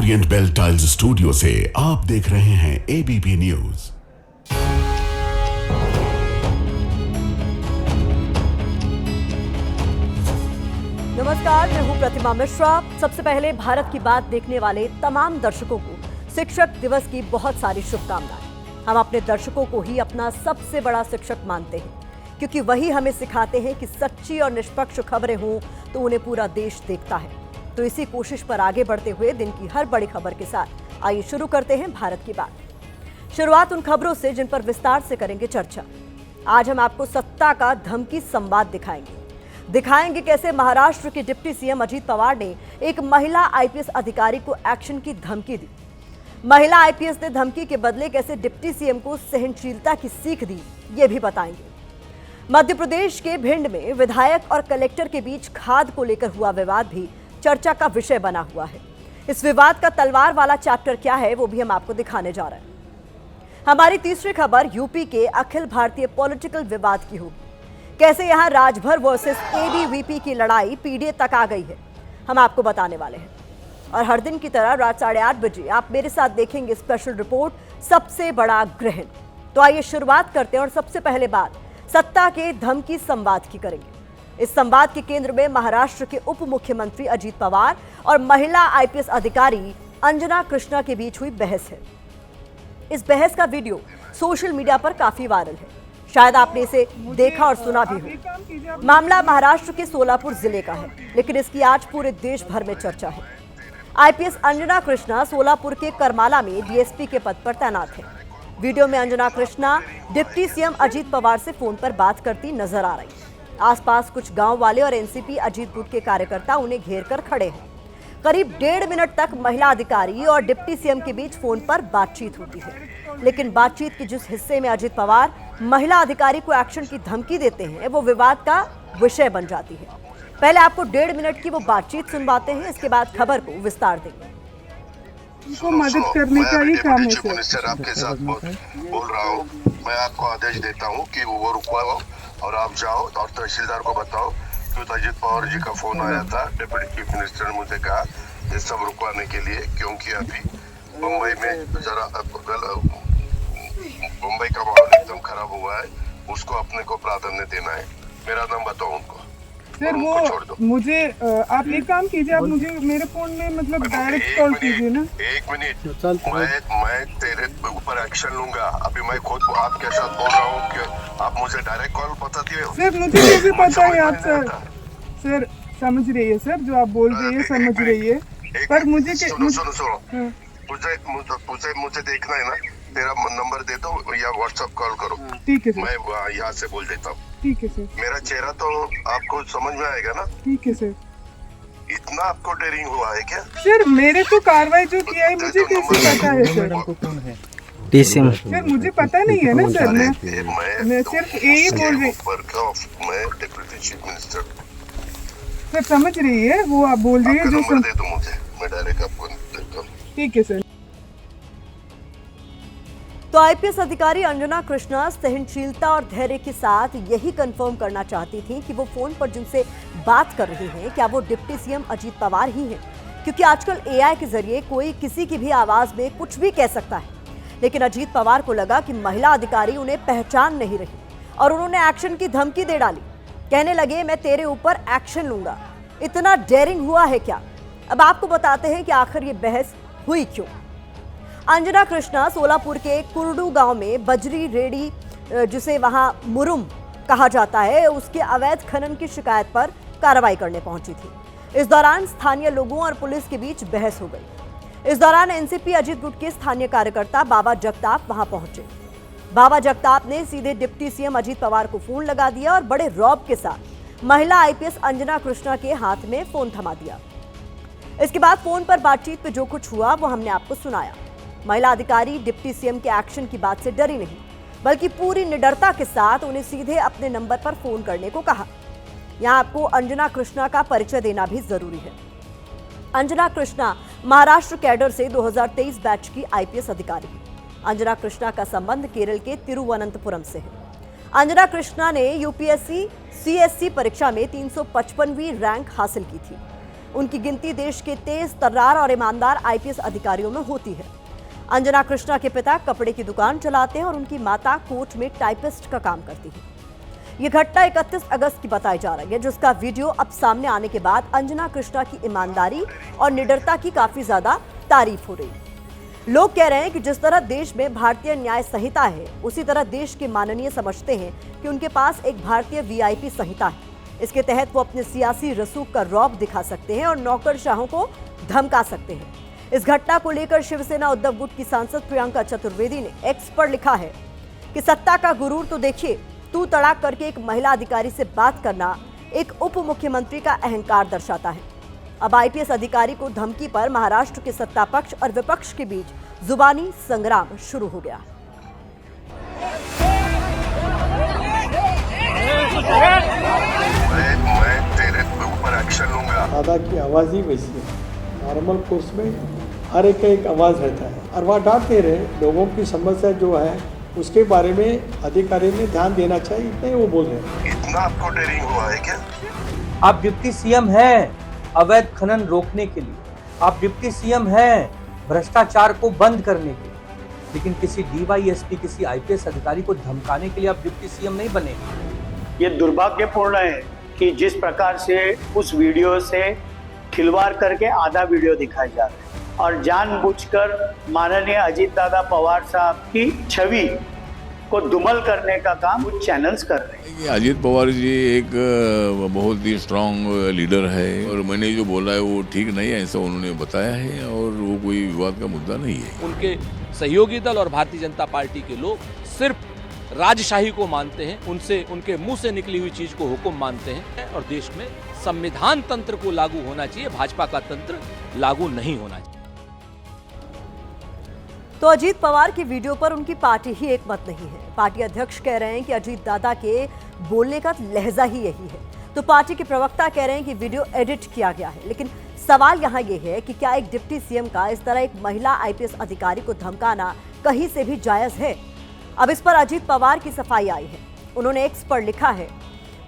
Orient bell tiles studio से आप देख रहे हैं एबीपी न्यूज। नमस्कार, मैं हूं प्रतिमा मिश्रा। सबसे पहले भारत की बात देखने वाले तमाम दर्शकों को शिक्षक दिवस की बहुत सारी शुभकामनाएं। हम अपने दर्शकों को ही अपना सबसे बड़ा शिक्षक मानते हैं, क्योंकि वही हमें सिखाते हैं कि सच्ची और निष्पक्ष खबरें हों तो उन्हें पूरा देश देखता है। तो इसी कोशिश पर आगे बढ़ते हुए दिन की हर बड़ी खबर के साथ आइए शुरू करते हैं भारत की बात। शुरुआत उन खबरों से जिन पर विस्तार से करेंगे चर्चा। आज हम आपको सत्ता का धमकी संवाद दिखाएंगे कैसे महाराष्ट्र के डिप्टी सीएम अजीत पवार ने एक महिला आईपीएस अधिकारी को एक्शन की धमकी दी। महिला आईपीएस ने धमकी के बदले कैसे डिप्टी सीएम को सहनशीलता की सीख दी, ये भी बताएंगे। मध्य प्रदेश के भिंड में विधायक और कलेक्टर के बीच खाद को लेकर हुआ विवाद भी चर्चा का विषय बना हुआ है। इस विवाद का तलवार वाला चैप्टर क्या है, वो भी हम आपको दिखाने जा रहे हैं। हमारी तीसरी खबर यूपी के अखिल भारतीय पॉलिटिकल विवाद की होगी। कैसे यहां राजभर वर्सेस एबीवीपी की लड़ाई पीडीए तक आ गई है, हम आपको बताने वाले हैं। और हर दिन की तरह रात 8:30 बजे आप मेरे साथ देखेंगे स्पेशल रिपोर्ट सबसे बड़ा ग्रहण। तो आइए शुरुआत करते हैं और सबसे पहले बात सत्ता के धमकी संवाद की करेंगे। इस संवाद के केंद्र में महाराष्ट्र के उप मुख्यमंत्री अजीत पवार और महिला आईपीएस अधिकारी अंजना कृष्णा के बीच हुई बहस है। इस बहस का वीडियो सोशल मीडिया पर काफी वायरल है, शायद आपने इसे देखा और सुना भी हो। मामला महाराष्ट्र के सोलापुर जिले का है, लेकिन इसकी आज पूरे देश भर में चर्चा है। आईपीएस अंजना कृष्णा सोलापुर के करमाला में डीएसपी के पद पर तैनात है। वीडियो में अंजना कृष्णा डिप्टी सीएम अजीत पवार से फोन पर बात करती नजर आ रही है। आसपास कुछ गांव वाले और एनसीपी अजीत गुट के कार्यकर्ता उन्हें घेर कर खड़े हैं। करीब 1.5 मिनट तक महिला अधिकारी और डिप्टी सीएम के बीच फोन पर बातचीत होती है, लेकिन बातचीत के जिस हिस्से में अजीत पवार महिला अधिकारी को एक्शन की धमकी देते हैं, वो विवाद का विषय बन जाती है। पहले आपको 1.5 मिनट की वो बातचीत सुनवाते हैं, इसके बाद खबर को विस्तार देंगे। उनको मदद करने का ही काम है सर। मिनिस्टर आपके साथ बोल रहा हूँ। मैं आपको आदेश देता हूँ कि वो रुकवाओ और आप जाओ और तहसीलदार को बताओ कि अजीत पवार जी का फोन आया था। डिप्टी चीफ मिनिस्टर ने मुझे कहा ये सब रुकवाने के लिए, क्योंकि अभी मुंबई में जरा मुंबई का माहौल एकदम खराब हुआ है, उसको अपने को प्राधान्य देना है। मेरा नाम बताओ उनको सर। वो मुझे आप एक काम कीजिए, आप मुझे मेरे फोन में मतलब डायरेक्ट कॉल कीजिए ना। 1 मिनट, मैं तेरे ऊपर एक्शन लूंगा। अभी मैं खुद आपके साथ बोल रहा हूँ कि आप मुझे डायरेक्ट कॉल बताती हो। सर मुझे कैसे पता है आप सर समझ रही है सर, जो आप बोल रही है समझ रही है, पर मुझे सुनो मुझे देखना है ना। तेरा नंबर दे दो या व्हाट्सएप कॉल करो। ठीक है सर, मैं यहाँ से बोल देता हूँ। ठीक है सर। मेरा चेहरा तो आपको समझ में आएगा ना। ठीक है सर। इतना आपको डेयरिंग हुआ है क्या सर? मेरे तो कार्रवाई जो किया है मुझे कैसे पता है सर? डीसीएम सर मुझे पता नहीं है ना सर। मैं सिर्फ यही बोल रही। मैं डिप्टी चीफ मिनिस्टर सर समझ रही है, वो आप बोल रही है जो दे दो मुझे, मैं डायरेक्ट आपको देता हूँ। ठीक है सर। तो आईपीएस अधिकारी अंजना कृष्णा सहनशीलता और धैर्य के साथ यही कंफर्म करना चाहती थी कि वो फोन पर जिनसे बात कर रही हैं, क्या वो डिप्टी सीएम अजीत पवार ही हैं, क्योंकि आजकल एआई के जरिए कोई किसी की भी आवाज में कुछ भी कह सकता है। लेकिन अजीत पवार को लगा कि महिला अधिकारी उन्हें पहचान नहीं रही और उन्होंने एक्शन की धमकी दे डाली। कहने लगे मैं तेरे ऊपर एक्शन लूंगा। इतना डेयरिंग हुआ है क्या? अब आपको बताते हैं कि आखिर ये बहस हुई क्यों। अंजना कृष्णा सोलापुर के कुरडू गांव में बजरी रेडी, जिसे वहां मुरुम कहा जाता है, उसके अवैध खनन की शिकायत पर कार्रवाई करने पहुंची थी। इस दौरान स्थानीय लोगों और पुलिस के बीच बहस हो गई। इस दौरान एनसीपी अजीत गुट के स्थानीय कार्यकर्ता बाबा जगताप वहां पहुंचे। बाबा जगताप ने सीधे डिप्टी सीएम अजीत पवार को फोन लगा दिया और बड़े रौब के साथ महिला आईपीएस अंजना कृष्णा के हाथ में फोन थमा दिया। इसके बाद फोन पर बातचीत में जो कुछ हुआ वो हमने आपको सुनाया। महिला अधिकारी डिप्टी सीएम के एक्शन की बात से डरी नहीं, बल्कि पूरी निडरता के साथ उन्हें सीधे अपने नंबर पर फोन करने को कहा। यहां आपको अंजना कृष्णा का परिचय देना भी जरूरी है। अंजना कृष्णा महाराष्ट्र कैडर से 2023 बैच की आईपीएस अधिकारी है। अंजना कृष्णा का संबंध केरल के तिरुवनंतपुरम से है। अंजना कृष्णा ने यूपीएससी सीएससी परीक्षा में 355वीं रैंक हासिल की थी। उनकी गिनती देश के तेज तर्रार और ईमानदार आईपीएस अधिकारियों में होती है। अंजना कृष्णा के पिता कपड़े की दुकान चलाते हैं और उनकी माता कोर्ट में टाइपिस्ट का काम करती है। ये घटना 31 अगस्त की बताई जा रही है, जिसका वीडियो अब सामने आने के बाद अंजना कृष्णा की ईमानदारी और निडरता की काफी ज्यादा तारीफ हो रही है। लोग कह रहे हैं कि जिस तरह देश में भारतीय न्याय संहिता है, उसी तरह देश के माननीय समझते हैं कि उनके पास एक भारतीय वीआईपी संहिता है। इसके तहत वो अपने सियासी रसूख का रौब दिखा सकते हैं और नौकरशाहों को धमका सकते हैं। इस घटना को लेकर शिवसेना उद्धव गुट की सांसद प्रियंका चतुर्वेदी ने एक्स पर लिखा है कि सत्ता का गुरूर तो देखिए, तू तड़ाक करके एक महिला अधिकारी से बात करना एक उप मुख्यमंत्री का अहंकार दर्शाता है। अब आईपीएस अधिकारी को धमकी पर महाराष्ट्र के सत्ता पक्ष और विपक्ष के बीच जुबानी संग्राम शुरू हो गया। मैं तेरे ऊपर एक्शन लूंगा। दादा की आवाज़ ही वैसी है। नॉर्मल कोर्स में हर एक का एक आवाज़ रहता है और वह डांट दे रहे लोगों की समस्या जो है उसके बारे में अधिकारी ने ध्यान देना चाहिए, इतने वो बोल रहे हैं। इतना आपको डेयरिंग हुआ है क्या? आप डिप्टी सीएम हैं अवैध खनन रोकने के लिए, आप डिप्टी सीएम हैं भ्रष्टाचार को बंद करने के लिए, लेकिन किसी डीवाईएसपी किसी आईपीएस अधिकारी को धमकाने के लिए आप डिप्टी सीएम नहीं बने। ये दुर्भाग्यपूर्ण है कि जिस प्रकार से उस वीडियो से खिलवाड़ करके आधा वीडियो दिखाया जा रहा है और जानबूझकर माननीय अजीत दादा पवार साहब की छवि को दुमल करने का काम कुछ चैनल्स कर रहे हैं। अजीत पवार जी एक बहुत ही स्ट्रांग लीडर है और मैंने जो बोला है वो ठीक नहीं है, ऐसा उन्होंने बताया है और वो कोई विवाद का मुद्दा नहीं है। उनके सहयोगी दल और भारतीय जनता पार्टी के लोग सिर्फ राजशाही को मानते हैं, उनसे उनके मुंह से निकली हुई चीज को हुक्म मानते हैं और देश में संविधान तंत्र को लागू होना चाहिए, भाजपा का तंत्र लागू नहीं होना चाहिए। तो अजीत पवार की वीडियो पर उनकी पार्टी ही एक मत नहीं है। पार्टी अध्यक्ष कह रहे हैं कि अजीत दादा के बोलने का लहजा ही यही है, तो पार्टी के प्रवक्ता कह रहे हैं कि वीडियो एडिट किया गया है। लेकिन सवाल यहाँ ये है कि क्या एक डिप्टी सीएम का इस तरह एक महिला आईपीएस अधिकारी को धमकाना कहीं से भी जायज है? अब इस पर अजीत पवार की सफाई आई है। उन्होंने एक्स पर लिखा है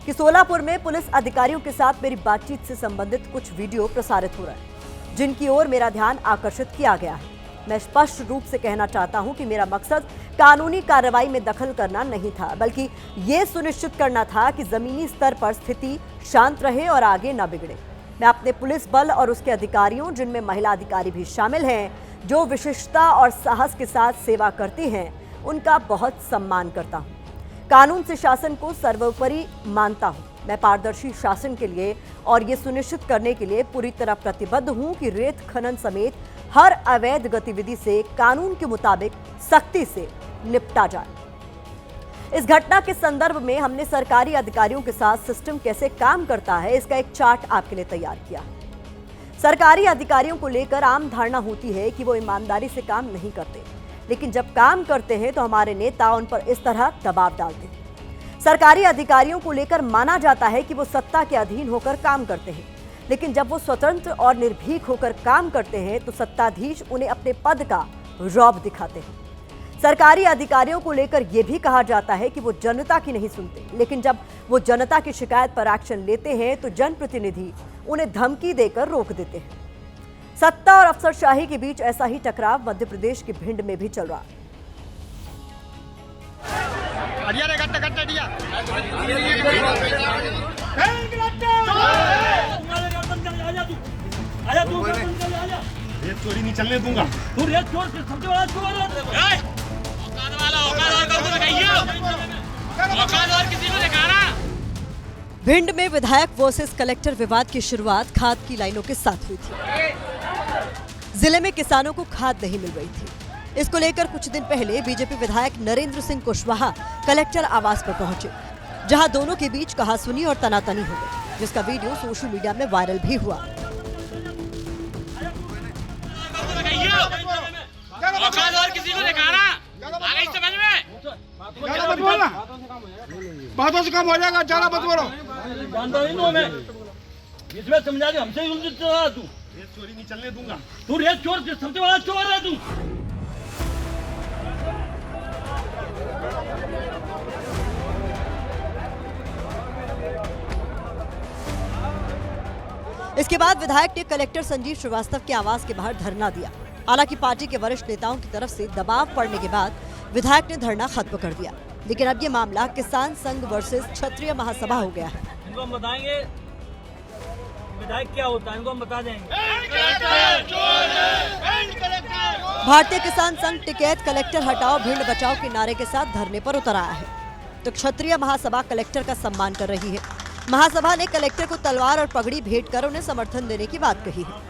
कि सोलापुर में पुलिस अधिकारियों के साथ मेरी बातचीत से संबंधित कुछ वीडियो प्रसारित हो रहा है, जिनकी ओर मेरा ध्यान आकर्षित किया गया है। मैं स्पष्ट रूप से कहना चाहता हूं कि मेरा मकसद कानूनी कार्रवाई में दखल करना नहीं था, बल्कि ये सुनिश्चित करना था कि जमीनी स्तर पर स्थिति शांत रहे और आगे न बिगड़े। मैं अपने पुलिस बल और उसके अधिकारियों, जिनमें महिला अधिकारी भी शामिल हैं, जो विशिष्टता और साहस के साथ सेवा करती हैं, उनका बहुत सम्मान करता हूं। कानून से शासन को सर्वोपरि मानता हूं। मैं पारदर्शी शासन के लिए और ये सुनिश्चित करने के लिए पूरी तरह प्रतिबद्ध हूं कि रेत खनन समेत हर अवैध गतिविधि से कानून के मुताबिक सख्ती से निपटा जाए। इस घटना के संदर्भ में हमने सरकारी अधिकारियों के साथ सिस्टम कैसे काम करता है, इसका एक चार्ट आपके लिए तैयार किया। सरकारी अधिकारियों को लेकर आम धारणा होती है कि वो ईमानदारी से काम नहीं करते, लेकिन जब काम करते हैं तो हमारे नेता उन पर इस तरह दबाव डालते हैं। सरकारी अधिकारियों को लेकर माना जाता है कि वो सत्ता के अधीन होकर काम करते हैं, लेकिन जब वो स्वतंत्र और निर्भीक होकर काम करते हैं तो सत्ताधीश उन्हें अपने पद का रौब दिखाते हैं। सरकारी अधिकारियों को लेकर यह भी कहा जाता है कि वो जनता की नहीं सुनते, लेकिन जब वो जनता की शिकायत पर एक्शन लेते हैं तो जनप्रतिनिधि उन्हें धमकी देकर रोक देते हैं। सत्ता और अफसरशाही के बीच ऐसा ही टकराव मध्य प्रदेश के भिंड में भी चल रहा है। चोरी नहीं चलने दूंगा। तू रेत चोर से सबसे बड़ा चोर है। औकात वाला औकात और को दिखाइए। औकात और किसी को दिखाना। भिंड में विधायक वर्सेस कलेक्टर विवाद की शुरुआत खाद की लाइनों के साथ हुई थी। जिले में किसानों को खाद नहीं मिल रही थी। इसको लेकर कुछ दिन पहले बीजेपी विधायक नरेंद्र सिंह कुशवाहा कलेक्टर आवास पर पहुंचे, जहां दोनों के बीच कहासुनी और तनातनी हो गई, जिसका वीडियो सोशल मीडिया में वायरल भी हुआ। औकात और किसी को दिखाना। आ गई समझ में? मत बोलना। बातों से कम हो जाएगा, ज्यादा मत बोलो। जानता नहीं हूं मैं। इसमें समझा दे, हमसे ही उलझ रहा तू। रेत चोरी नहीं चलने दूंगा। तू रेत चोर से सबसे बड़ा चोर है तू। इसके बाद विधायक ने कलेक्टर संजीव श्रीवास्तव के आवास के बाहर धरना दिया। हालांकि पार्टी के वरिष्ठ नेताओं की तरफ से दबाव पड़ने के बाद विधायक ने धरना खत्म कर दिया। लेकिन अब ये मामला किसान संघ वर्सेस क्षत्रिय महासभा हो गया है। इनको हम बताएंगे विधायक क्या होता है, इनको हम बता देंगे। भारतीय किसान संघ टिकैत कलेक्टर हटाओ भीड़ बचाओ के नारे के साथ धरने पर उतर आया है, तो क्षत्रिय महासभा कलेक्टर का सम्मान कर रही है। महासभा ने कलेक्टर को तलवार और पगड़ी भेंट कर उन्हें समर्थन देने की बात कही है।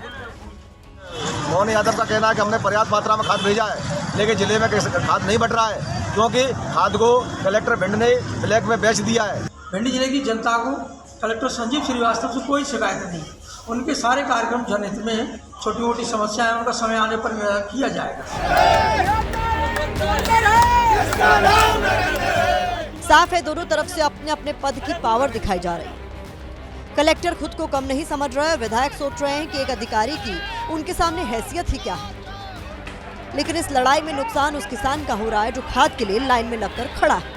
मोहन यादव का कहना है कि हमने पर्याप्त मात्रा में खाद भेजा है, लेकिन जिले में खाद नहीं बट रहा है, क्योंकि खाद को कलेक्टर भिंड ने ब्लैक में बेच दिया है। भिंड जिले की जनता को कलेक्टर संजीव श्रीवास्तव से कोई शिकायत नहीं। उनके सारे कार्यक्रम जनहित में हैं। छोटी मोटी समस्याएं उनका समय आने पर किया जाएगा। साफ है, दोनों तरफ से अपने अपने पद की पावर दिखाई जा रही है। कलेक्टर खुद को कम नहीं समझ रहे, विधायक सोच रहे हैं कि एक अधिकारी की उनके सामने हैसियत ही क्या है। लेकिन इस लड़ाई में नुकसान उस किसान का हो रहा है जो खाद के लिए लाइन में लगकर खड़ा है।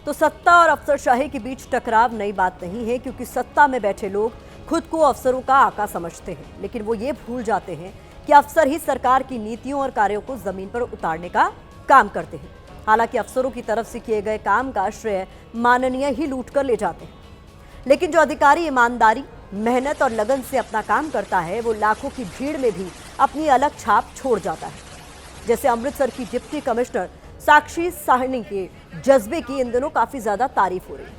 तो सत्ता और अफसरशाही के बीच टकराव नई बात नहीं है, क्योंकि सत्ता में बैठे लोग खुद को अफसरों का आका समझते हैं, लेकिन वो ये भूल जाते हैं कि अफसर ही सरकार की नीतियों और कार्यों को जमीन पर उतारने का काम करते हैं। हालांकि अफसरों की तरफ से किए गए काम का श्रेय माननीय ही लूट कर ले जाते हैं, लेकिन जो अधिकारी ईमानदारी, मेहनत और लगन से अपना काम करता है वो लाखों की भीड़ में भी अपनी अलग छाप छोड़ जाता है। जैसे अमृतसर की डिप्टी कमिश्नर साक्षी साहनी के जज्बे की इन दिनों काफी ज्यादा तारीफ हो रही है।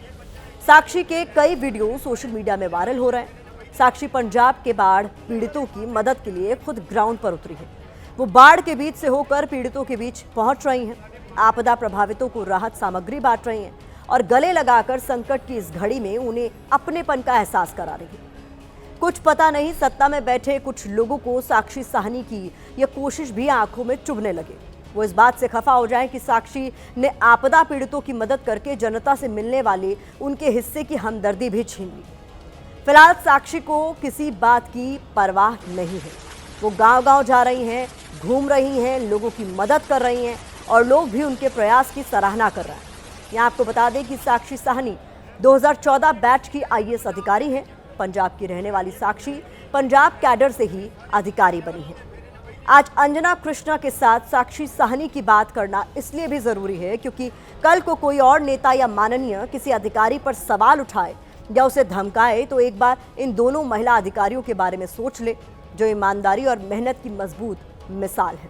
साक्षी के कई वीडियो सोशल मीडिया में वायरल हो रहे हैं। साक्षी पंजाब के बाढ़ पीड़ितों की मदद के लिए खुद ग्राउंड पर उतरी है। वो बाढ़ के बीच से होकर पीड़ितों के बीच पहुंच रही हैं, आपदा प्रभावितों को राहत सामग्री बांट रही हैं और गले लगाकर संकट की इस घड़ी में उन्हें अपनेपन का एहसास करा रही है। कुछ पता नहीं, सत्ता में बैठे कुछ लोगों को साक्षी साहनी की यह कोशिश भी आंखों में चुभने लगे। वो इस बात से खफा हो जाएं कि साक्षी ने आपदा पीड़ितों की मदद करके जनता से मिलने वाले उनके हिस्से की हमदर्दी भी छीन ली। फिलहाल साक्षी को किसी बात की परवाह नहीं है। वो गांव-गांव जा रही हैं, घूम रही हैं, लोगों की मदद कर रही हैं और लोग भी उनके प्रयास की सराहना कर रहे हैं। यहाँ आपको बता दें कि साक्षी साहनी 2014 बैच की IAS अधिकारी हैं। पंजाब की रहने वाली साक्षी पंजाब कैडर से ही अधिकारी बनी है। आज अंजना कृष्णा के साथ साक्षी साहनी की बात करना इसलिए भी जरूरी है क्योंकि कल को कोई और नेता या माननीय किसी अधिकारी पर सवाल उठाए या उसे धमकाए तो एक बार इन दोनों महिला अधिकारियों के बारे में सोच ले, जो ईमानदारी और मेहनत की मजबूत मिसाल है।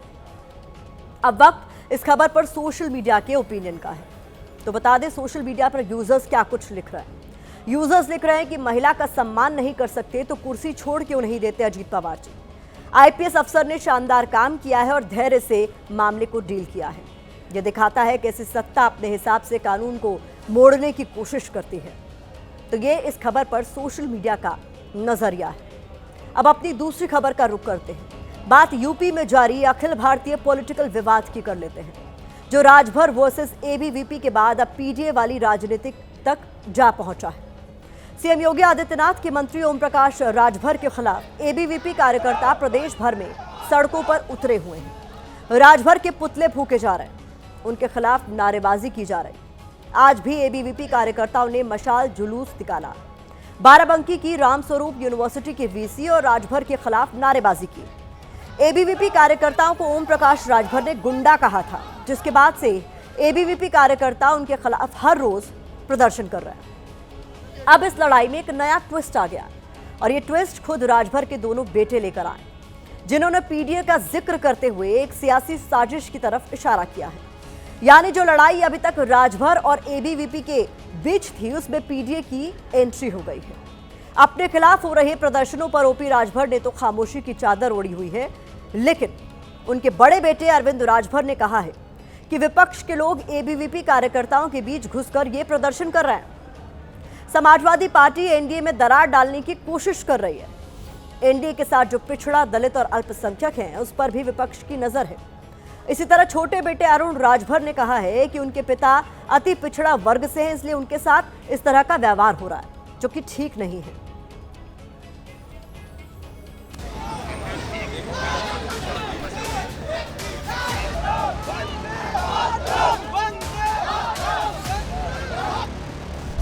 अब वक्त इस खबर पर सोशल मीडिया के ओपिनियन का है, तो बता दें सोशल मीडिया पर यूजर्स क्या कुछ लिख रहे हैं। यूजर्स लिख रहे हैं कि महिला का सम्मान नहीं कर सकते तो कुर्सी छोड़ क्यों नहीं देते अजीत पवार जी। IPS अफसर ने शानदार काम किया है और धैर्य से मामले को डील किया है। यह दिखाता है कैसे सत्ता अपने हिसाब से कानून को मोड़ने की कोशिश करती है। तो ये इस खबर पर सोशल मीडिया का नजरिया है। अब अपनी दूसरी खबर का रुख करते हैं। बात यूपी में जारी अखिल भारतीय पॉलिटिकल विवाद की कर लेते हैं, जो राजभर वर्सेस ABVP के बाद अब PDA वाली राजनीतिक तक जा पहुंचा है। CM योगी आदित्यनाथ के मंत्री ओम प्रकाश राजभर के खिलाफ ABVP कार्यकर्ता प्रदेश भर में सड़कों पर उतरे हुए हैं। राजभर के पुतले फूके जा रहे हैं, उनके खिलाफ नारेबाजी की जा रही। आज भी ABVP कार्यकर्ताओं ने मशाल जुलूस निकाला। बाराबंकी की रामस्वरूप यूनिवर्सिटी के VC और राजभर के खिलाफ नारेबाजी की। ABVP कार्यकर्ताओं को ओम प्रकाश राजभर ने गुंडा कहा था, जिसके बाद से ABVP कार्यकर्ता उनके खिलाफ हर रोज प्रदर्शन कर रहे हैं। अब इस लड़ाई में एक नया ट्विस्ट आ गया और ये ट्विस्ट खुद राजभर के दोनों बेटे लेकर आए, जिन्होंने PDA का जिक्र करते हुए एक सियासी साजिश की तरफ इशारा किया है। यानी जो लड़ाई अभी तक राजभर और ABVP के बीच थी उसमें PDA की एंट्री हो गई है। अपने खिलाफ हो रहे प्रदर्शनों पर OP राजभर ने तो खामोशी की चादर ओढ़ी हुई है, लेकिन उनके बड़े बेटे अरविंद राजभर ने कहा है कि विपक्ष के लोग ABVP कार्यकर्ताओं के बीच घुसकर ये प्रदर्शन कर रहे हैं। समाजवादी पार्टी NDA में दरार डालने की कोशिश कर रही है। NDA के साथ जो पिछड़ा, दलित और अल्पसंख्यक हैं उस पर भी विपक्ष की नजर है। इसी तरह छोटे बेटे अरुण राजभर ने कहा है कि उनके पिता अति पिछड़ा वर्ग से हैं, इसलिए उनके साथ इस तरह का व्यवहार हो रहा है, जो कि ठीक नहीं है।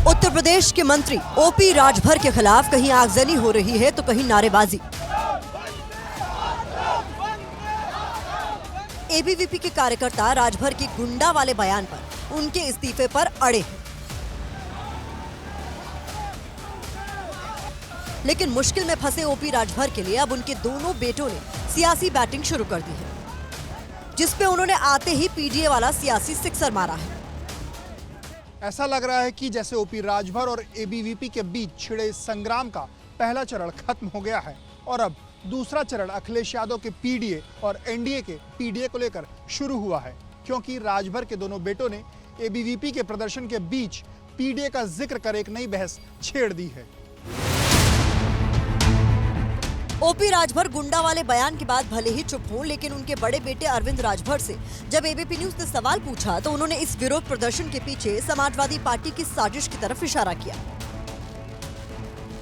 उत्तर प्रदेश देश के मंत्री ओपी राजभर के खिलाफ कहीं आगजनी हो रही है तो कहीं नारेबाजी। एबीवीपी के कार्यकर्ता राजभर के गुंडा वाले बयान पर उनके इस्तीफे पर अड़े हैं। लेकिन मुश्किल में फंसे ओपी राजभर के लिए अब उनके दोनों बेटों ने सियासी बैटिंग शुरू कर दी है, जिसपे उन्होंने आते ही पीडीए वाला सियासी सिक्सर मारा है। ऐसा लग रहा है कि जैसे ओपी राजभर और एबीवीपी के बीच छिड़े संग्राम का पहला चरण खत्म हो गया है और अब दूसरा चरण अखिलेश यादव के पीडीए और एनडीए के पीडीए को लेकर शुरू हुआ है, क्योंकि राजभर के दोनों बेटों ने एबीवीपी के प्रदर्शन के बीच पीडीए का जिक्र कर एक नई बहस छेड़ दी है। ओपी राजभर गुंडा वाले बयान के बाद भले ही चुप हों, लेकिन उनके बड़े बेटे अरविंद राजभर से जब एबीपी न्यूज ने सवाल पूछा तो उन्होंने इस विरोध प्रदर्शन के पीछे समाजवादी पार्टी की साजिश की तरफ इशारा किया।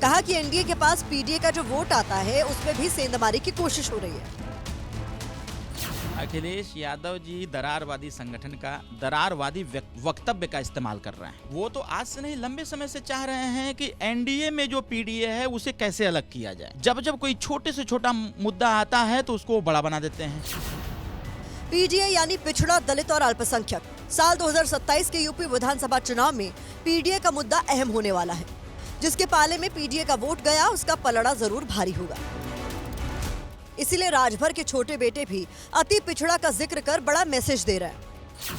कहा कि एनडीए के पास पीडीए का जो वोट आता है उसमें भी सेंधमारी की कोशिश हो रही है। अखिलेश यादव जी दरारवादी संगठन का दरारवादी वक्तव्य का इस्तेमाल कर रहे हैं। वो तो आज से नहीं लंबे समय से चाह रहे हैं कि एनडीए में जो पीडीए है उसे कैसे अलग किया जाए। जब जब कोई छोटे से छोटा मुद्दा आता है तो उसको बड़ा बना देते हैं। पीडीए यानी पिछड़ा, दलित और अल्पसंख्यक। साल 2027 के यूपी विधानसभा चुनाव में पीडीए का मुद्दा अहम होने वाला है। जिसके पाले में पीडीए का वोट गया उसका पलड़ा जरूर भारी होगा। इसीलिए राजभर के छोटे बेटे भी अति पिछड़ा का जिक्र कर बड़ा मैसेज दे रहे हैं।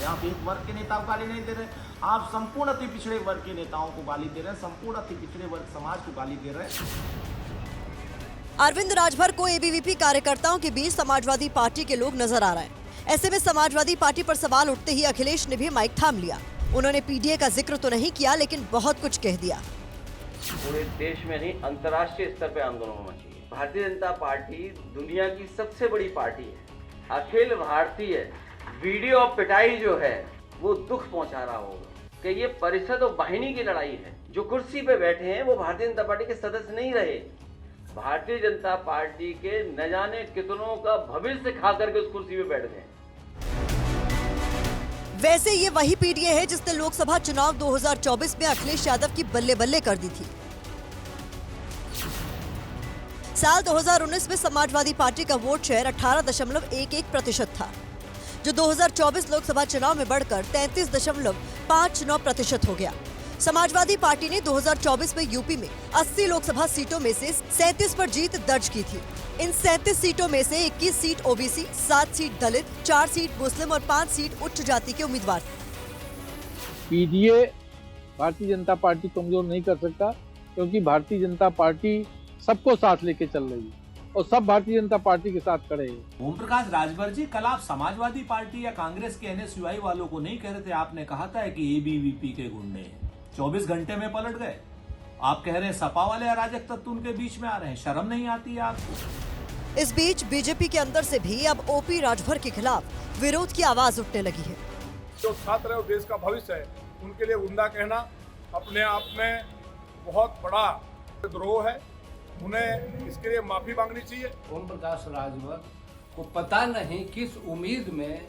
आप एक वर्ग के नेता को गाली नहीं दे रहे, आप संपूर्ण अति पिछड़े वर्ग के नेताओं को गाली दे रहे हैं, संपूर्ण अति पिछड़े वर्ग समाज को गाली दे रहे हैं। अरविंद राजभर को एबीवीपी कार्यकर्ताओं के बीच समाजवादी पार्टी के लोग नजर आ रहे हैं। ऐसे में समाजवादी पार्टी पर सवाल उठते ही अखिलेश ने भी माइक थाम लिया। उन्होंने पीडीए का जिक्र तो नहीं किया, लेकिन बहुत कुछ कह दिया। पूरे देश में नहीं, अंतर्राष्ट्रीय स्तर पे आंदोलन होना चाहिए। भारतीय जनता पार्टी दुनिया की सबसे बड़ी पार्टी है। अखिल भारतीय वीडियो पिटाई जो है वो दुख पहुंचा रहा होगा कि ये परिषद और वाहिनी की लड़ाई है। जो कुर्सी पे बैठे हैं वो भारतीय जनता पार्टी के सदस्य नहीं रहे, भारतीय जनता पार्टी के न जाने कितनों का भविष्य खा करके उस कुर्सी पे बैठ गए। वैसे ये वही पीडीए है जिसने लोकसभा चुनाव 2024 में अखिलेश यादव की बल्ले बल्ले कर दी थी। साल 2019 में समाजवादी पार्टी का वोट शेयर 18.11% था, जो 2024 लोकसभा चुनाव में बढ़कर 33.59% हो गया। समाजवादी पार्टी ने 2024 में यूपी में 80 लोकसभा सीटों में से 37 पर जीत दर्ज की थी। इन 37 सीटों में से 21 सीट ओबीसी, 7 सीट दलित, 4 सीट मुस्लिम और 5 सीट उच्च जाति के उम्मीदवार थे। पीडीए भारतीय जनता पार्टी कमजोर नहीं कर सकता, क्योंकि भारतीय जनता पार्टी सबको साथ लेके चल रही है और सब भारतीय जनता पार्टी के साथ खड़े हैं। ओम प्रकाश राजभर जी, कल आप समाजवादी पार्टी या कांग्रेस के एनएसयूआई वालों को नहीं कह रहे थे, आपने कहा था कि एबीवीपी के गुंडे हैं, 24 घंटे में पलट गए। आप कह रहे हैं सपा वाले अराजक तत्व उनके बीच में आ रहे हैं, शर्म नहीं आती है आपको? इस बीच बीजेपी के अंदर से भी अब ओपी राजभर के खिलाफ विरोध की आवाज उठने लगी है। जो छात्र है, देश का भविष्य है, उनके लिए गुंडा कहना अपने आप में बहुत बड़ा द्रोह है। उन्हें इसके लिए माफी मांगनी चाहिए। ओम प्रकाश राजभर को पता नहीं किस उम्मीद में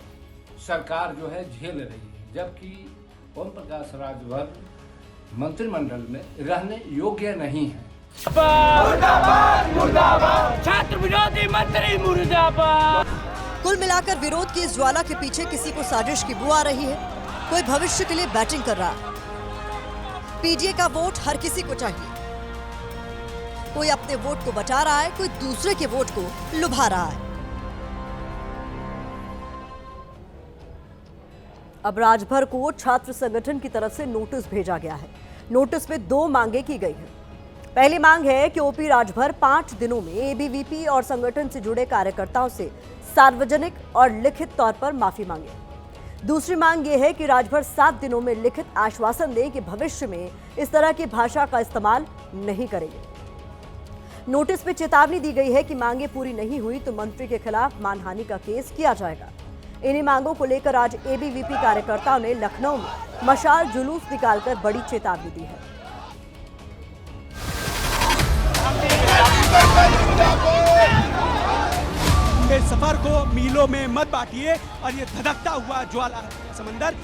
सरकार जो है झेल रही है, जबकि ओम प्रकाश राजभर मंत्रिमंडल में रहने योग्य नहीं है। छात्र विरोधी मंत्री मुर्दाबाद। कुल मिलाकर विरोध की इस ज्वाला के पीछे किसी को साजिश की बू आ रही है, कोई भविष्य के लिए बैटिंग कर रहा है। पीडीए का वोट हर किसी को चाहिए, कोई अपने वोट को बचा रहा है, कोई दूसरे के वोट को लुभा रहा है। अब राजभर को छात्र संगठन की तरफ से नोटिस भेजा गया है। नोटिस में 2 मांगे की गई हैं। पहली मांग है कि ओपी राजभर 5 दिनों में एबीवीपी और संगठन से जुड़े कार्यकर्ताओं से सार्वजनिक और लिखित तौर पर माफी मांगे। दूसरी मांग ये है कि राजभर 7 दिनों में लिखित आश्वासन दें कि भविष्य में इस तरह की भाषा का इस्तेमाल नहीं करेंगे। नोटिस में चेतावनी दी गई है कि मांगे पूरी नहीं हुई तो मंत्री के खिलाफ मानहानि का केस किया जाएगा। इन्हीं मांगों को लेकर आज एबीवीपी कार्यकर्ताओं ने लखनऊ में मशाल जुलूस निकालकर बड़ी चेतावनी दी है। सफर को मीलों में मत बांटिए और ये धधकता हुआ ज्वाला समंदर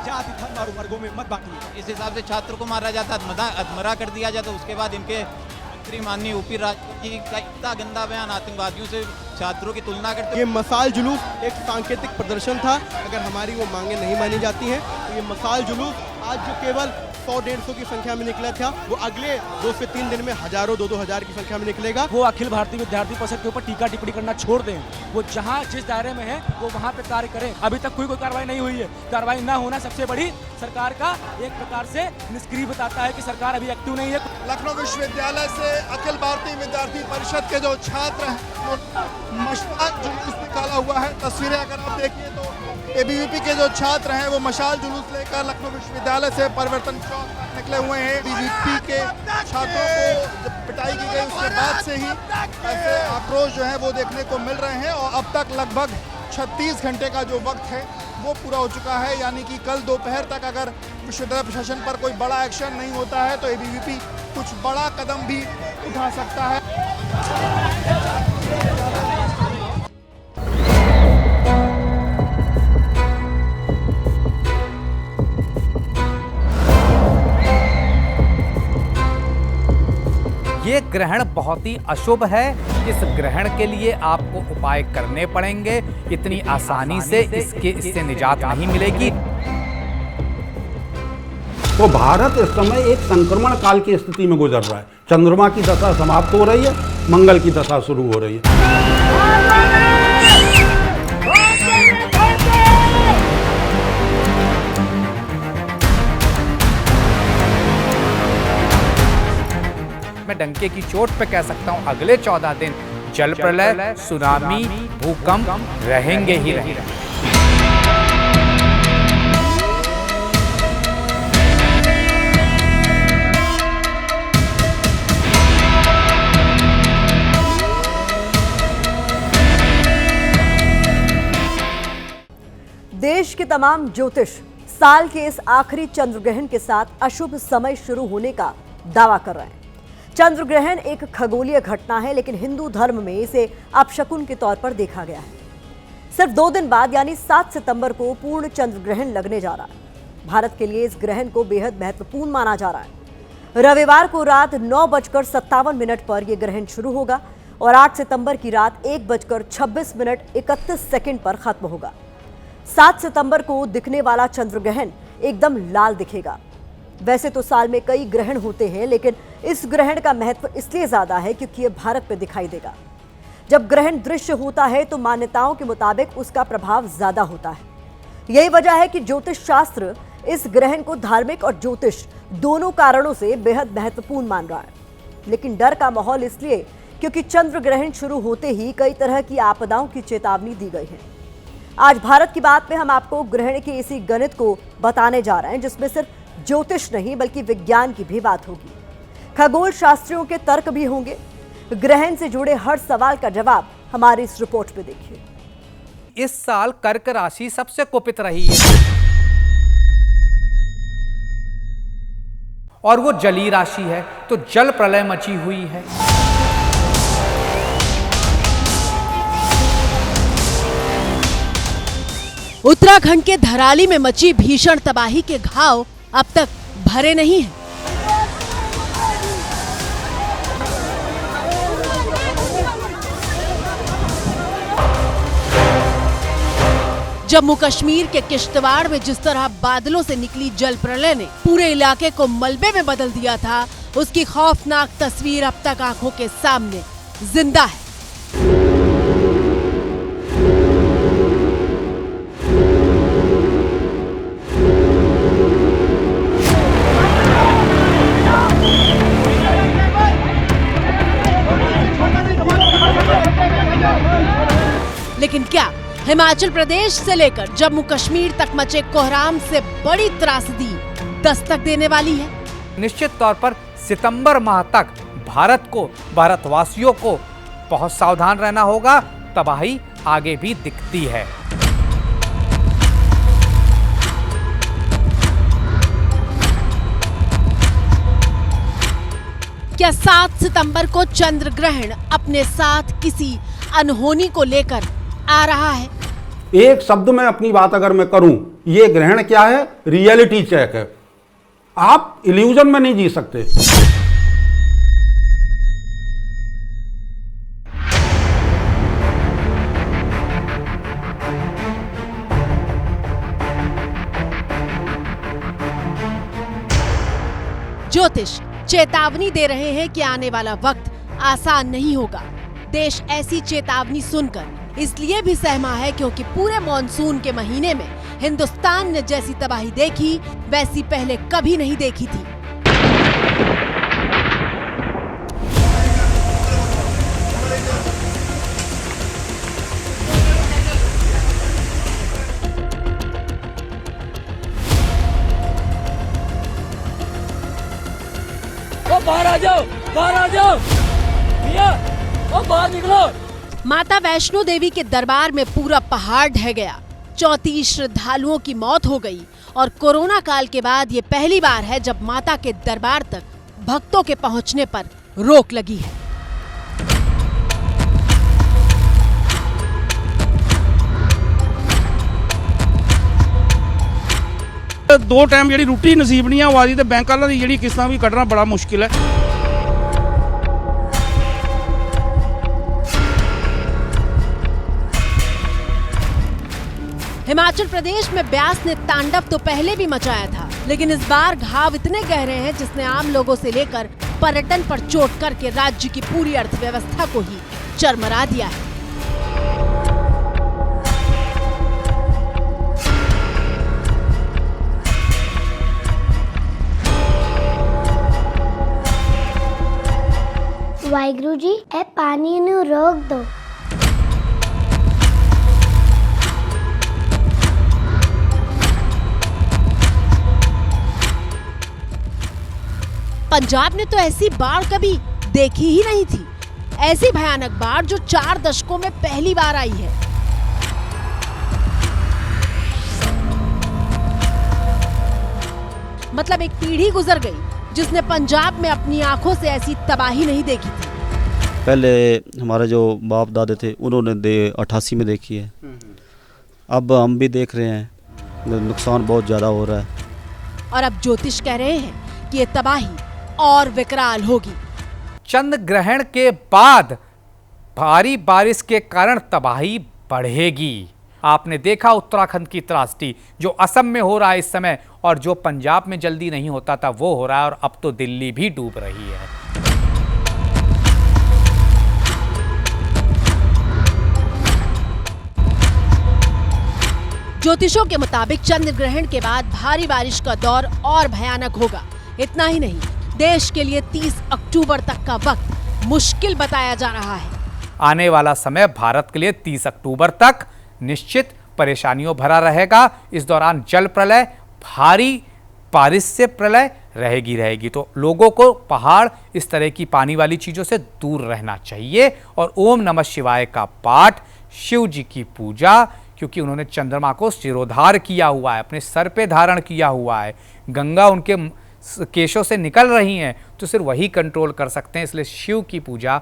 जाति धर्म और वर्गों में मत बांटिए। इस हिसाब से छात्र को मारा जाता, अधमरा कर दिया जाता, उसके बाद इनके मंत्री माननीय यूपी राज्य जी का इतना गंदा बयान आतंकवादियों से छात्रों की तुलना करते। ये मसाल जुलूस एक सांकेतिक प्रदर्शन था। अगर हमारी वो मांगे नहीं मानी जाती हैं तो ये मसाल जुलूस आज जो केवल 100-150 की संख्या में निकला था, वो अगले 2 से 3 दिन में हजारों 2-2 हजार की संख्या में निकलेगा। वो अखिल भारतीय विद्यार्थी परिषद के ऊपर टीका टिप्पणी करना छोड़ दें। वो जहां जिस दायरे में है वो वहां पे कार्य करें। अभी तक कोई कार्रवाई नहीं हुई है। कार्रवाई न होना सबसे बड़ी सरकार का एक प्रकार से निष्क्रिय बताता है कि सरकार अभी एक्टिव नहीं है। लखनऊ विश्वविद्यालय से अखिल भारतीय विद्यार्थी परिषद के जो छात्र हैं वो मशाल जुलूस निकाला हुआ है। तस्वीरें अगर आप देखिए तो एबीवीपी के जो छात्र हैं वो मशाल जुलूस लेकर लखनऊ विश्वविद्यालय से परिवर्तन चौक तक निकले हुए हैं। एबीवीपी के छात्रों को जब पिटाई की गई उसके बाद से ही ऐसे आक्रोश जो है वो देखने को मिल रहे हैं और अब तक लगभग 36 घंटे का जो वक्त है वो पूरा हो चुका है। यानी कि कल दोपहर तक अगर विश्वविद्यालय प्रशासन पर कोई बड़ा एक्शन नहीं होता है तो एबीवीपी कुछ बड़ा कदम भी उठा सकता है। ये ग्रहण बहुत ही अशुभ है। इस ग्रहण के लिए आपको उपाय करने पड़ेंगे। इतनी आसानी से इससे निजात नहीं मिलेगी। तो भारत इस समय एक संक्रमण काल की स्थिति में गुजर रहा है। चंद्रमा की दशा समाप्त हो रही है, मंगल की दशा शुरू हो रही है। मैं डंके की चोट पे कह सकता हूँ अगले 14 दिन जल प्रलय, सुनामी, भूकंप रहेंगे ही रहेंगे। देश के तमाम ज्योतिष साल के इस आखिरी चंद्र ग्रहण के साथ अशुभ समय शुरू होने का दावा कर रहे हैं। चंद्र ग्रहण एक खगोलीय घटना है, लेकिन हिंदू धर्म में इसे अपशकुन के तौर पर देखा गया है। सिर्फ 2 दिन बाद यानी 7 सितंबर को पूर्ण चंद्र ग्रहण लगने जा रहा है। भारत के लिए इस ग्रहण को बेहद महत्वपूर्ण माना जा रहा है। रविवार को रात 9:57 पर यह ग्रहण शुरू होगा और 8 सितंबर की रात 1:26:31 पर खत्म होगा। 7 सितंबर को दिखने वाला चंद्र ग्रहण एकदम लाल दिखेगा। वैसे तो साल में कई ग्रहण होते हैं, लेकिन इस ग्रहण का महत्व इसलिए ज्यादा है क्योंकि यह भारत पे दिखाई देगा। जब ग्रहण दृश्य होता है तो मान्यताओं के मुताबिक उसका प्रभाव ज्यादा होता है। यही वजह है कि ज्योतिष शास्त्र इस ग्रहण को धार्मिक और ज्योतिष दोनों कारणों से बेहद महत्वपूर्ण मान रहा है। लेकिन डर का माहौल इसलिए क्योंकि चंद्र ग्रहण शुरू होते ही कई तरह की आपदाओं की चेतावनी दी गई है। आज भारत की बात में हम आपको ग्रहण के इसी गणित को बताने जा रहे हैं, जिसमें सिर्फ ज्योतिष नहीं बल्कि विज्ञान की भी बात होगी। खगोल शास्त्रियों के तर्क भी होंगे। ग्रहण से जुड़े हर सवाल का जवाब हमारी इस रिपोर्ट में देखिए। इस साल कर्क राशि सबसे कुपित रही है और वो जलीय राशि है, तो जल प्रलय मची हुई है। उत्तराखंड के धराली में मची भीषण तबाही के घाव अब तक भरे नहीं हैं। जम्मू कश्मीर के किश्तवाड़ में जिस तरह बादलों से निकली जल प्रलय ने पूरे इलाके को मलबे में बदल दिया था, उसकी खौफनाक तस्वीर अब तक आंखों के सामने जिंदा है। लेकिन क्या हिमाचल प्रदेश से लेकर जम्मू कश्मीर तक मचे कोहराम से बड़ी त्रासदी दस्तक देने वाली है? निश्चित तौर पर सितंबर माह तक भारतवासियों को बहुत सावधान रहना होगा। तबाही आगे भी दिखती है। क्या 7 सितंबर को चंद्र ग्रहण अपने साथ किसी अनहोनी को लेकर आ रहा है। एक शब्द में अपनी बात अगर मैं करूं, ये ग्रहण क्या है? रियलिटी चेक है। आप इल्यूजन में नहीं जी सकते। ज्योतिष चेतावनी दे रहे हैं कि आने वाला वक्त आसान नहीं होगा। देश ऐसी चेतावनी सुनकर इसलिए भी सहमा है क्योंकि पूरे मॉनसून के महीने में हिंदुस्तान ने जैसी तबाही देखी वैसी पहले कभी नहीं देखी थी। बाहर आ जाओ, बाहर आ जाओ भैया, बाहर निकलो। माता वैष्णो देवी के दरबार में पूरा पहाड़ ढह गया। 34 श्रद्धालुओं की मौत हो गई और कोरोना काल के बाद ये पहली बार है जब माता के दरबार तक भक्तों के पहुंचने पर रोक लगी है। दो टाइम जी रोटी नसीब नहीं हुआ दी, बैंक वालों की जी किस्तां भी कटना बड़ा मुश्किल है। हिमाचल प्रदेश में ब्यास ने तांडव तो पहले भी मचाया था, लेकिन इस बार घाव इतने गहरे हैं जिसने आम लोगों से लेकर पर्यटन पर चोट करके राज्य की पूरी अर्थव्यवस्था को ही चरमरा दिया है। वाहिगुरु जी, ए पानी नू रोक दो। पंजाब ने तो ऐसी बाढ़ कभी देखी ही नहीं थी। ऐसी भयानक बाढ़ जो 4 दशकों में पहली बार आई है। मतलब एक पीढ़ी गुजर गई जिसने पंजाब में अपनी आंखों से ऐसी तबाही नहीं देखी थी। पहले हमारे जो बाप दादे थे उन्होंने 88 में देखी है, अब हम भी देख रहे हैं, नुकसान बहुत ज़्यादा हो रहा है। और अब ज्योतिष कह रहे हैं कि ये तबाही और विकराल होगी। चंद्र ग्रहण के बाद भारी बारिश के कारण तबाही बढ़ेगी। आपने देखा उत्तराखंड की त्रासदी जो असम में हो रहा है इस समय, और जो पंजाब में जल्दी नहीं होता था वो हो रहा है, और अब तो दिल्ली भी डूब रही है। ज्योतिषों के मुताबिक चंद्र ग्रहण के बाद भारी बारिश का दौर और भयानक होगा। इतना ही नहीं, देश के लिए 30 अक्टूबर तक का वक्त मुश्किल बताया जा रहा है। आने वाला समय भारत के लिए 30 अक्टूबर तक निश्चित परेशानियों भरा रहेगा। इस दौरान जल प्रलय, भारी बारिश से प्रलय रहेगी। तो लोगों को पहाड़, इस तरह की पानी वाली चीज़ों से दूर रहना चाहिए और ओम नमः शिवाय का पाठ, शिव जी की पूजा, क्योंकि उन्होंने चंद्रमा को सिरोधार किया हुआ है, अपने सर पे धारण किया हुआ है, गंगा उनके केशों से निकल रही हैं, तो सिर्फ वही कंट्रोल कर सकते हैं, इसलिए शिव की पूजा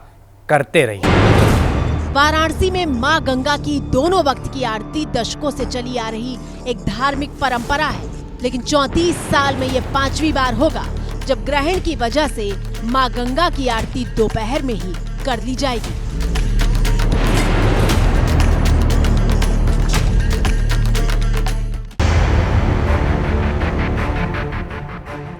करते रहिए। वाराणसी में मां गंगा की दोनों वक्त की आरती दशकों से चली आ रही एक धार्मिक परंपरा है, लेकिन 34 साल में ये 5वीं बार होगा जब ग्रहण की वजह से मां गंगा की आरती दोपहर में ही कर ली जाएगी।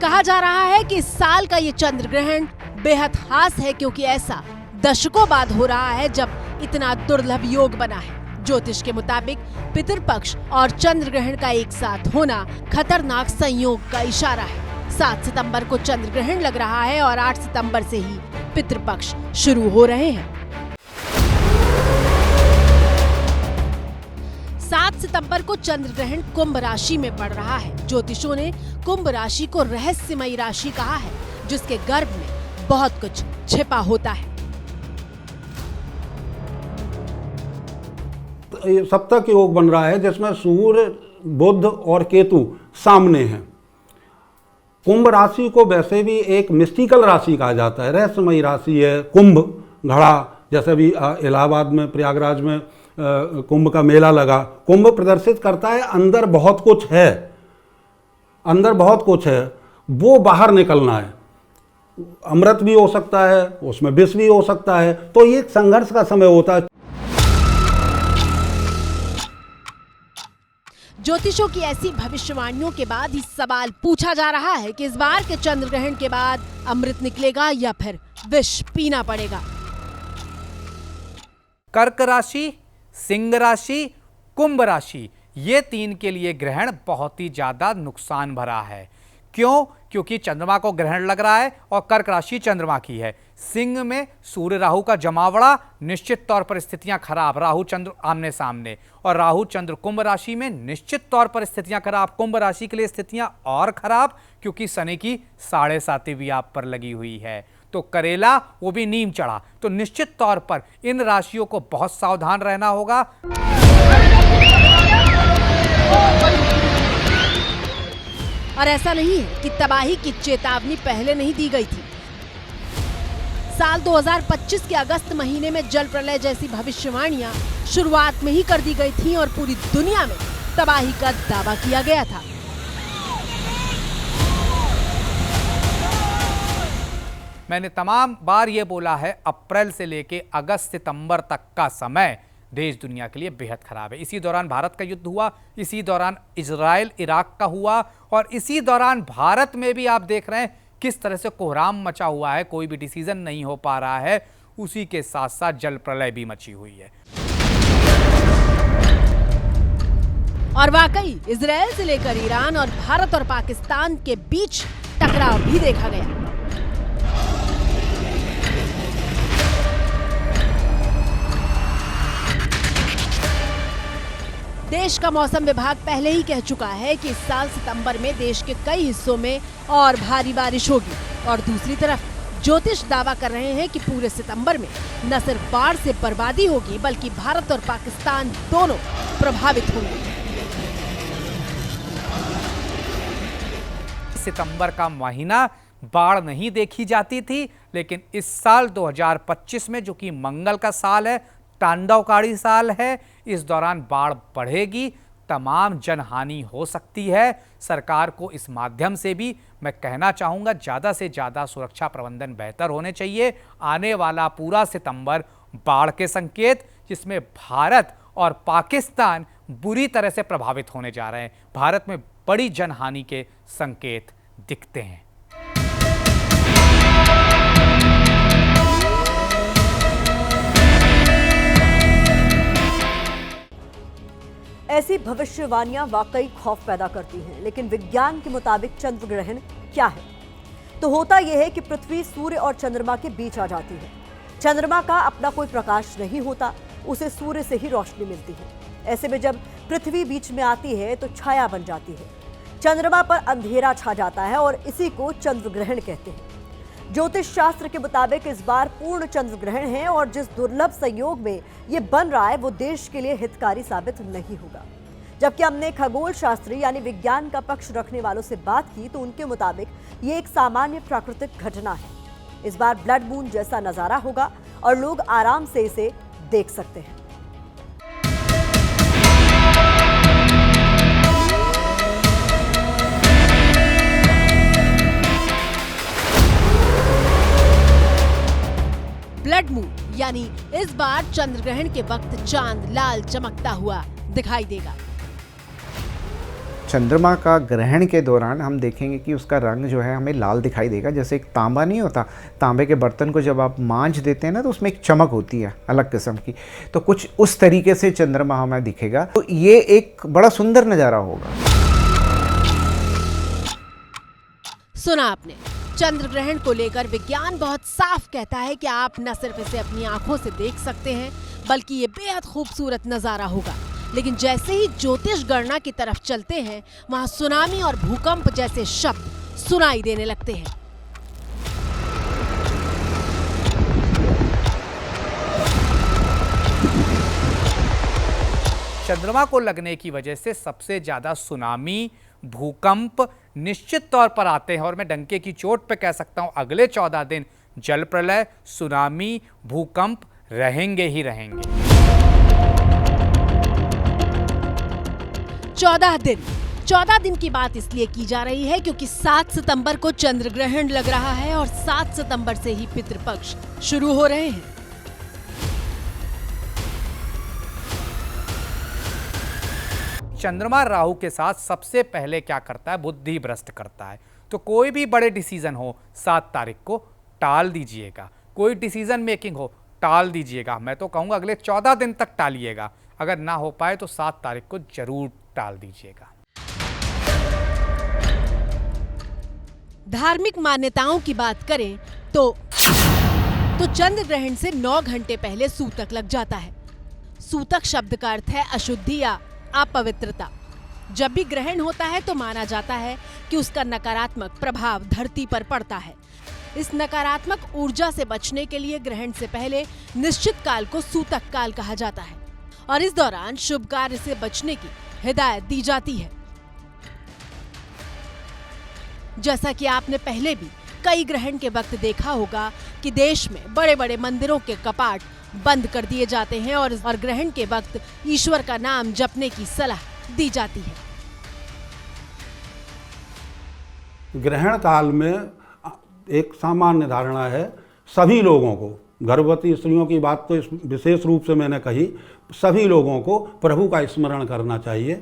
कहा जा रहा है कि इस साल का ये चंद्र ग्रहण बेहद खास है क्योंकि ऐसा दशकों बाद हो रहा है जब इतना दुर्लभ योग बना है। ज्योतिष के मुताबिक पितृपक्ष और चंद्र ग्रहण का एक साथ होना खतरनाक संयोग का इशारा है। 7 सितंबर को चंद्र ग्रहण लग रहा है और 8 सितंबर से ही पितृपक्ष शुरू हो रहे हैं। 7 सितंबर को चंद्र ग्रहण कुंभ राशि में पड़ रहा है। ज्योतिषों ने कुंभ राशि को रहस्यमयी राशि कहा है, जिसके गर्भ में बहुत कुछ छिपा होता है। सप्तक योग बन रहा है जिसमें सूर्य, बुध और केतु सामने हैं। कुंभ राशि को वैसे भी एक मिस्टिकल राशि कहा जाता है, रहस्यमयी राशि है। कुंभ घड़ा, जैसे भी इलाहाबाद में, प्रयागराज में कुंभ का मेला लगा। कुंभ प्रदर्शित करता है अंदर बहुत कुछ है, अंदर बहुत कुछ है, वो बाहर निकलना है। अमृत भी हो सकता है, उसमें विष भी हो सकता है, तो ये एक संघर्ष का समय होता है। ज्योतिषों की ऐसी भविष्यवाणियों के बाद ही सवाल पूछा जा रहा है कि इस बार के चंद्र ग्रहण के बाद अमृत निकलेगा या फिर विष पीना पड़ेगा। कर्क राशि, सिंह राशि, कुंभ राशि, ये 3 के लिए ग्रहण बहुत ही ज्यादा नुकसान भरा है। क्यों? क्योंकि चंद्रमा को ग्रहण लग रहा है और कर्क राशि चंद्रमा की है। सिंह में सूर्य राहु का जमावड़ा, निश्चित तौर पर स्थितियां खराब, राहु चंद्र आमने सामने, और राहु चंद्र कुंभ राशि में निश्चित तौर पर स्थितियां खराब। कुंभ राशि के लिए स्थितियां और खराब क्योंकि शनि की 7.5 भी आप पर लगी हुई है, तो करेला वो भी नीम चढ़ा। तो निश्चित तौर पर इन राशियों को बहुत सावधान रहना होगा। और ऐसा नहीं है कि तबाही की चेतावनी पहले नहीं दी गई थी। साल 2025 के अगस्त महीने में जल प्रलय जैसी भविष्यवाणियां शुरुआत में ही कर दी गई थी और पूरी दुनिया में तबाही का दावा किया गया था। मैंने तमाम बार ये बोला है, अप्रैल से लेके अगस्त सितंबर तक का समय देश दुनिया के लिए बेहद खराब है। इसी दौरान भारत का युद्ध हुआ, इसी दौरान इजराइल इराक का हुआ, और इसी दौरान भारत में भी आप देख रहे हैं किस तरह से कोहराम मचा हुआ है, कोई भी डिसीजन नहीं हो पा रहा है। उसी के साथ साथ जल प्रलय भी मची हुई है। और वाकई इजराइल से लेकर ईरान और भारत और पाकिस्तान के बीच टकराव भी देखा गया। देश का मौसम विभाग पहले ही कह चुका है कि इस साल सितंबर में देश के कई हिस्सों में और भारी बारिश होगी, और दूसरी तरफ ज्योतिष दावा कर रहे हैं कि पूरे सितंबर में न सिर्फ बाढ़ से बर्बादी होगी बल्कि भारत और पाकिस्तान दोनों प्रभावित होंगे। सितंबर का महीना बाढ़ नहीं देखी जाती थी, लेकिन इस साल 2025 में, जो कि मंगल का साल है, तांडवकारी साल है, इस दौरान बाढ़ बढ़ेगी, तमाम जनहानि हो सकती है। सरकार को इस माध्यम से भी मैं कहना चाहूँगा, ज़्यादा से ज़्यादा सुरक्षा प्रबंधन बेहतर होने चाहिए। आने वाला पूरा सितंबर बाढ़ के संकेत, जिसमें भारत और पाकिस्तान बुरी तरह से प्रभावित होने जा रहे हैं। भारत में बड़ी जनहानि के संकेत दिखते हैं। ऐसी भविष्यवाणियां वाकई खौफ पैदा करती हैं, लेकिन विज्ञान के मुताबिक चंद्र ग्रहण क्या है? तो होता यह है कि पृथ्वी सूर्य और चंद्रमा के बीच आ जाती है। चंद्रमा का अपना कोई प्रकाश नहीं होता, उसे सूर्य से ही रोशनी मिलती है। ऐसे में जब पृथ्वी बीच में आती है तो छाया बन जाती है, चंद्रमा पर अंधेरा छा जाता है और इसी को चंद्र ग्रहण कहते हैं। ज्योतिष शास्त्र के मुताबिक इस बार पूर्ण चंद्र ग्रहण है और जिस दुर्लभ संयोग में ये बन रहा है वो देश के लिए हितकारी साबित नहीं होगा। जबकि हमने खगोल शास्त्री यानी विज्ञान का पक्ष रखने वालों से बात की तो उनके मुताबिक ये एक सामान्य प्राकृतिक घटना है। इस बार ब्लड मून जैसा नजारा होगा और लोग आराम से इसे देख सकते हैं। ब्लड मून यानी इस बार चंद्र ग्रहण के वक्त चांद लाल चमकता हुआ दिखाई देगा। चंद्रमा का ग्रहण के दौरान हम देखेंगे कि उसका रंग जो है हमें लाल दिखाई देगा। जैसे एक तांबा नहीं होता, तांबे के बर्तन को जब आप मांझ देते हैं ना तो उसमें एक चमक होती है अलग किस्म की, तो कुछ उस तरीके से चंद्रमा हमें दिखेगा। तो ये एक बड़ा सुंदर नज़ारा होगा। सुना आपने, चंद्र ग्रहण को लेकर विज्ञान बहुत साफ कहता है कि आप न सिर्फ इसे अपनी आंखों से देख सकते हैं बल्कि ये बेहद खूबसूरत नजारा होगा। लेकिन जैसे ही ज्योतिष गणना की तरफ चलते हैं वहां सुनामी और भूकंप जैसे शब्द सुनाई देने लगते हैं। चंद्रमा को लगने की वजह से सबसे ज्यादा सुनामी, भूकंप निश्चित तौर पर आते हैं और मैं डंके की चोट पे कह सकता हूं अगले 14 दिन जल प्रलय, सुनामी, भूकंप रहेंगे ही रहेंगे। 14 दिन की बात इसलिए की जा रही है क्योंकि 7 सितंबर को चंद्र ग्रहण लग रहा है और 7 सितंबर से ही पितृपक्ष शुरू हो रहे हैं। चंद्रमा राहु के साथ सबसे पहले क्या करता है, बुद्धि भ्रष्ट करता है। तो कोई भी बड़े डिसीजन हो 7 तारीख को टाल दीजिएगा, कोई डिसीजन मेकिंग हो टाल दीजिएगा। मैं तो कहूँगा अगले 14 दिन तक टालिएगा, अगर ना हो पाए तो 7 तारीख को जरूर टाल दीजिएगा। धार्मिक मान्यताओं की बात करें तो चंद्र ग्रहण से 9 घंटे पहले सूतक लग जाता है। सूतक शब्द का अर्थ है अशुद्धि या अपवित्रता। जब भी ग्रहण होता है तो माना जाता है कि उसका नकारात्मक प्रभाव धरती पर पड़ता है। इस नकारात्मक ऊर्जा से बचने के लिए ग्रहण से पहले निश्चित काल को सूतक काल कहा जाता है और इस दौरान शुभ कार्य से बचने की हिदायत दी जाती है। जैसा कि आपने पहले भी कई ग्रहण के वक्त देखा होगा कि देश में बड़े बड़े मंदिरों के कपाट बंद कर दिए जाते हैं और ग्रहण के वक्त ईश्वर का नाम जपने की सलाह दी जाती है। ग्रहण काल में एक सामान्य धारणा है सभी लोगों को, गर्भवती स्त्रियों की बात तो विशेष रूप से मैंने कही, सभी लोगों को प्रभु का स्मरण करना चाहिए।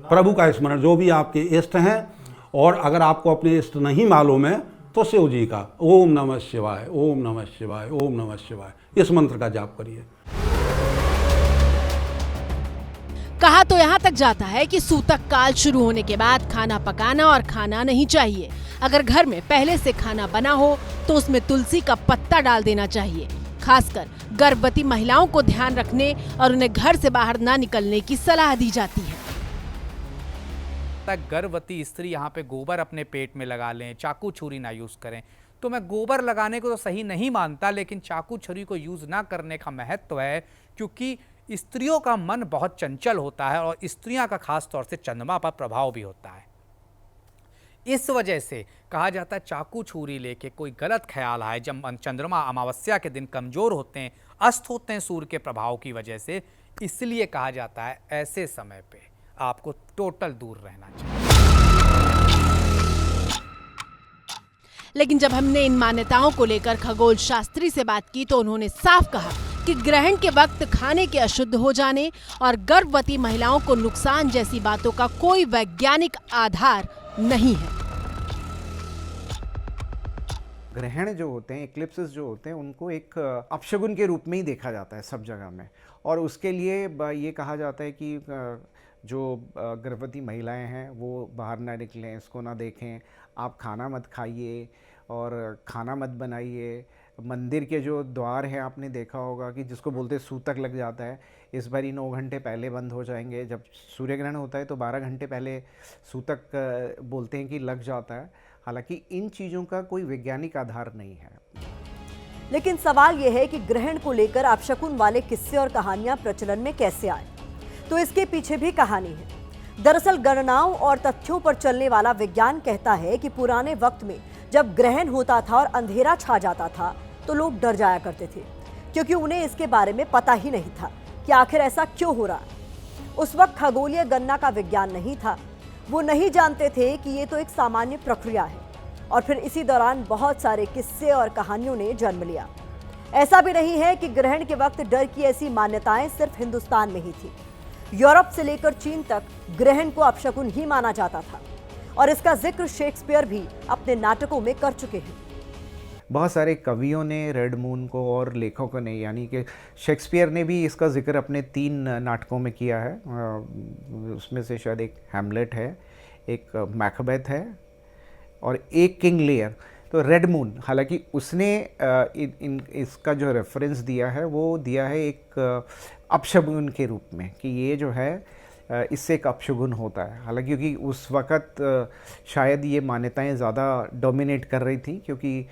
प्रभु का स्मरण, जो भी आपके इष्ट हैं, और अगर आपको अपने इष्ट नहीं मालूम है तो शिव जी का ओम नमः शिवाय, ओम नमः शिवाय, ओम नमः शिवाय, इस मंत्र का जाप करिए। कहा तो यहाँ तक जाता है कि सूतक काल शुरू होने के बाद खाना पकाना और खाना नहीं चाहिए। अगर घर में पहले से खाना बना हो तो उसमें तुलसी का पत्ता डाल देना चाहिए। खासकर गर्भवती महिलाओं को ध्यान रखने और उन्हें घर से बाहर ना निकलने की सलाह दी जाती है। गर्भवती स्त्री यहाँ पे गोबर अपने पेट में लगा लें, चाकू छुरी ना यूज करें। तो मैं गोबर लगाने को तो सही नहीं मानता, लेकिन चाकू छुरी को यूज ना करने का महत्व है क्योंकि स्त्रियों का मन बहुत चंचल होता है और स्त्रियां का खास तौर से चंद्रमा पर प्रभाव भी होता है। इस वजह से कहा जाता है चाकू छुरी लेके कोई गलत ख्याल आए, जब चंद्रमा अमावस्या के दिन कमजोर होते हैं, अस्त होते हैं सूर्य के प्रभाव की वजह से, इसलिए कहा जाता है ऐसे समय पे आपको टोटल दूर रहना चाहिए। लेकिन जब हमने इन मान्यताओं को लेकर खगोल शास्त्री से बात की तो उन्होंने साफ कहा कि ग्रहण के वक्त खाने के अशुद्ध हो जाने और गर्भवती महिलाओं को नुकसान जैसी बातों का कोई वैज्ञानिक आधार नहीं है। ग्रहण जो होते हैं, इक्लिप्सेस जो होते हैं, उनको एक अपशगुन के रूप में ही देखा जाता है सब जगह में, और उसके लिए ये कहा जाता है कि जो गर्भवती महिलाएं हैं वो बाहर ना निकलें, इसको ना देखें, आप खाना मत खाइए और खाना मत बनाइए। मंदिर के जो द्वार हैं आपने देखा होगा कि जिसको बोलते हैं सूतक लग जाता है, इस बार 9 घंटे पहले बंद हो जाएंगे। जब सूर्य ग्रहण होता है तो 12 घंटे पहले सूतक बोलते हैं कि लग जाता है। हालांकि इन चीज़ों का कोई वैज्ञानिक आधार नहीं है। लेकिन सवाल यह है कि ग्रहण को लेकर अपशकुन वाले किस्से और कहानियां प्रचलन में कैसे आए, तो इसके पीछे भी कहानी है। दरअसल गणनाओं और तथ्यों पर चलने वाला विज्ञान कहता है कि पुराने वक्त में जब ग्रहण होता था और अंधेरा छा जाता था तो लोग डर जाया करते थे, क्योंकि उन्हें इसके बारे में पता ही नहीं था कि आखिर ऐसा क्यों हो रहा है। उस वक्त खगोलीय गणना का विज्ञान नहीं था, वो नहीं जानते थे कि ये तो एक सामान्य प्रक्रिया है। और फिर इसी दौरान बहुत सारे किस्से और कहानियों ने जन्म लिया। ऐसा भी नहीं है कि ग्रहण के वक्त डर की ऐसी मान्यताएं सिर्फ हिंदुस्तान में ही थी। यूरोप से लेकर चीन तक ग्रहण को अपशकुन ही माना जाता था और इसका जिक्र शेक्सपियर भी अपने नाटकों में कर चुके हैं। बहुत सारे कवियों ने रेड मून को और लेखकों ने, यानी कि शेक्सपियर ने भी इसका जिक्र अपने 3 नाटकों में किया है। उसमें से शायद एक हैमलेट है, एक मैकबेथ है और एक किंग लियर। तो रेड मून, हालांकि उसने इसका जो रेफरेंस दिया है वो दिया है एक अपशगुन के रूप में कि ये जो है इससे एक अपशगुन होता है। हालांकि क्योंकि उस वक़्त शायद ये मान्यताएं ज़्यादा डोमिनेट कर रही थी, क्योंकि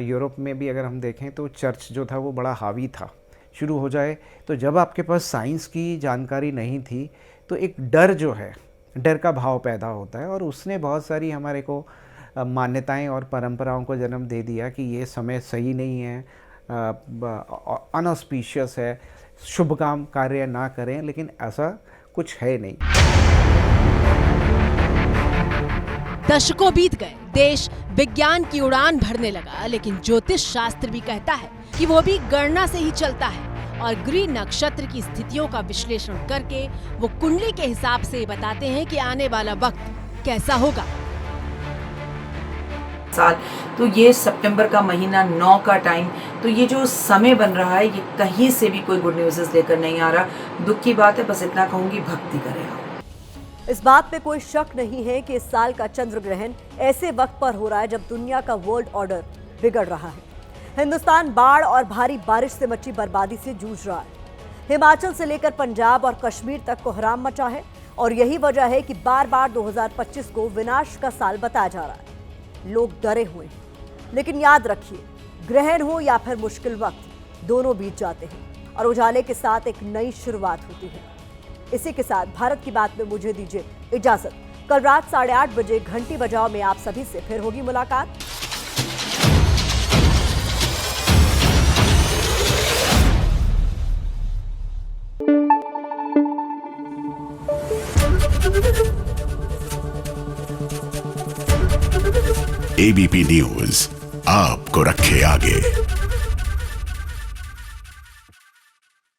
यूरोप में भी अगर हम देखें तो चर्च जो था वो बड़ा हावी था। शुरू हो जाए तो जब आपके पास साइंस की जानकारी नहीं थी तो एक डर जो है, डर का भाव पैदा होता है, और उसने बहुत सारी हमारे को मान्यताएं और परंपराओं को जन्म दे दिया कि ये समय सही नहीं है, अनऑस्पिशियस है, शुभ काम कार्य ना करें। लेकिन ऐसा कुछ है नहीं। दशकों बीत गए, देश विज्ञान की उड़ान भरने लगा, लेकिन ज्योतिष शास्त्र भी कहता है कि वो भी गणना से ही चलता है और गृह नक्षत्र की स्थितियों का विश्लेषण करके वो कुंडली के हिसाब से बताते हैं कि आने वाला वक्त कैसा होगा। साल तो ये सितंबर का महीना 9 का टाइम, तो ये जो समय बन रहा है ये कहीं से भी कोई गुड न्यूज़ लेकर नहीं आ रहा। दुख की बात है, बस इतना कहूंगी, भक्ति करें आप। इस बात में कोई शक नहीं है कि इस साल का चंद्र ग्रहण ऐसे वक्त पर हो रहा है जब दुनिया का वर्ल्ड ऑर्डर बिगड़ रहा है। हिंदुस्तान बाढ़ और भारी बारिश से मची बर्बादी से जूझ रहा है। हिमाचल से लेकर पंजाब और कश्मीर तक कोहराम मचा है और यही वजह है कि बार बार 2025 को विनाश का साल बताया जा रहा है। लोग डरे हुए हैं, लेकिन याद रखिए, ग्रहण हो या फिर मुश्किल वक्त, दोनों बीत जाते हैं और उजाले के साथ एक नई शुरुआत होती है। इसी के साथ भारत की बात में मुझे दीजिए इजाजत। कल रात 8:30 बजे घंटी बजाओ में आप सभी से फिर होगी मुलाकात। ABP न्यूज आपको रखे आगे।